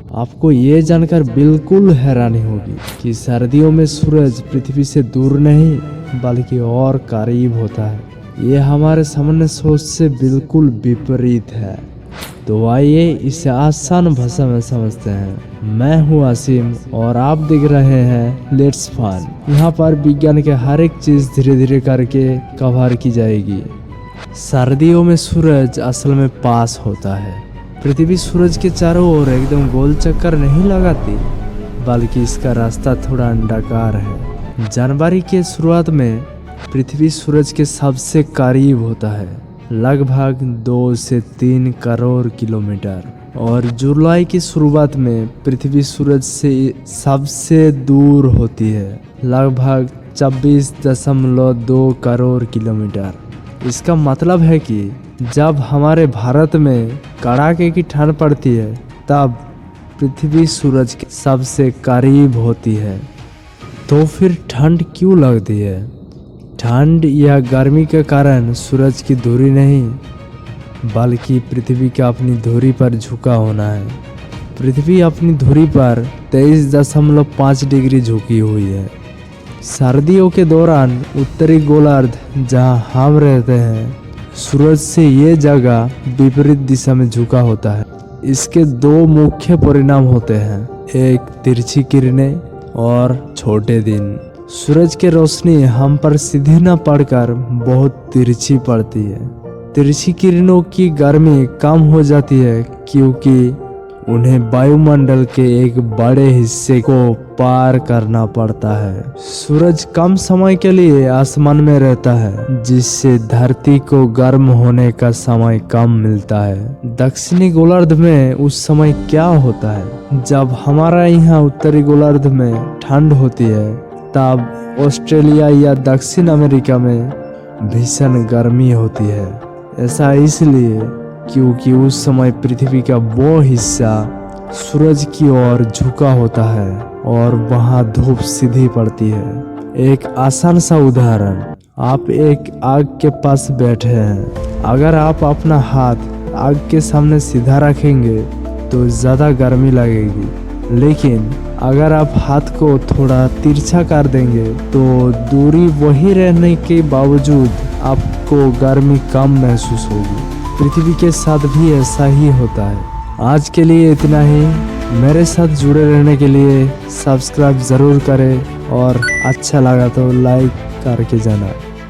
आपको ये जानकर बिल्कुल हैरानी होगी कि सर्दियों में सूरज पृथ्वी से दूर नहीं बल्कि और करीब होता है। ये हमारे सामान्य सोच से बिल्कुल विपरीत है। तो आइए इसे आसान भाषा में समझते हैं। मैं हूँ आसिम और आप देख रहे हैं लेट्स फन। यहाँ पर विज्ञान के हर एक चीज धीरे धीरे करके कवर की जाएगी। सर्दियों में सूरज असल में पास होता है। पृथ्वी सूरज के चारों ओर एकदम गोल चक्कर नहीं लगाती, बल्कि इसका रास्ता थोड़ा अंडाकार है। जनवरी के शुरुआत में पृथ्वी सूरज के सबसे करीब होता है, लगभग 2 से 3 करोड़ किलोमीटर, और जुलाई की शुरुआत में पृथ्वी सूरज से सबसे दूर होती है, लगभग 26.2 करोड़ किलोमीटर। इसका मतलब है कि जब हमारे भारत में कड़ाके की ठंड पड़ती है तब पृथ्वी सूरज के सबसे करीब होती है। तो फिर ठंड क्यों लगती है? ठंड या गर्मी के कारण सूरज की धुरी नहीं, बल्कि पृथ्वी का अपनी धुरी पर झुका होना है। पृथ्वी अपनी धुरी पर 23.5 डिग्री झुकी हुई है। सर्दियों के दौरान उत्तरी गोलार्ध जहां हम रहते हैं, सूरज से ये जगह विपरीत दिशा में झुका होता है। इसके 2 मुख्य परिणाम होते हैं, एक तिरछी किरणें और छोटे दिन। सूरज की रोशनी हम पर सीधी न पड़कर बहुत तिरछी पड़ती है। तिरछी किरणों की गर्मी कम हो जाती है क्योंकि उन्हें वायुमंडल के एक बड़े हिस्से को पार करना पड़ता है। सूरज कम समय के लिए आसमान में रहता है, जिससे धरती को गर्म होने का समय कम मिलता है। दक्षिणी गोलार्ध में उस समय क्या होता है? जब हमारा यहाँ उत्तरी गोलार्ध में ठंड होती है, तब ऑस्ट्रेलिया या दक्षिण अमेरिका में भीषण गर्मी होती है। ऐसा इसलिए क्योंकि उस समय पृथ्वी का वो हिस्सा सूरज की ओर झुका होता है और वहां धूप सीधी पड़ती है। एक आसान सा उदाहरण, आप एक आग के पास बैठे हैं। अगर आप अपना हाथ आग के सामने सीधा रखेंगे तो ज़्यादा गर्मी लगेगी, लेकिन अगर आप हाथ को थोड़ा तिरछा कर देंगे तो दूरी वही रहने के बावजूद आपको गर्मी कम महसूस होगी। पृथ्वी के साथ भी ऐसा ही होता है। आज के लिए इतना ही। मेरे साथ जुड़े रहने के लिए सब्सक्राइब ज़रूर करें और अच्छा लगा तो लाइक करके जाना।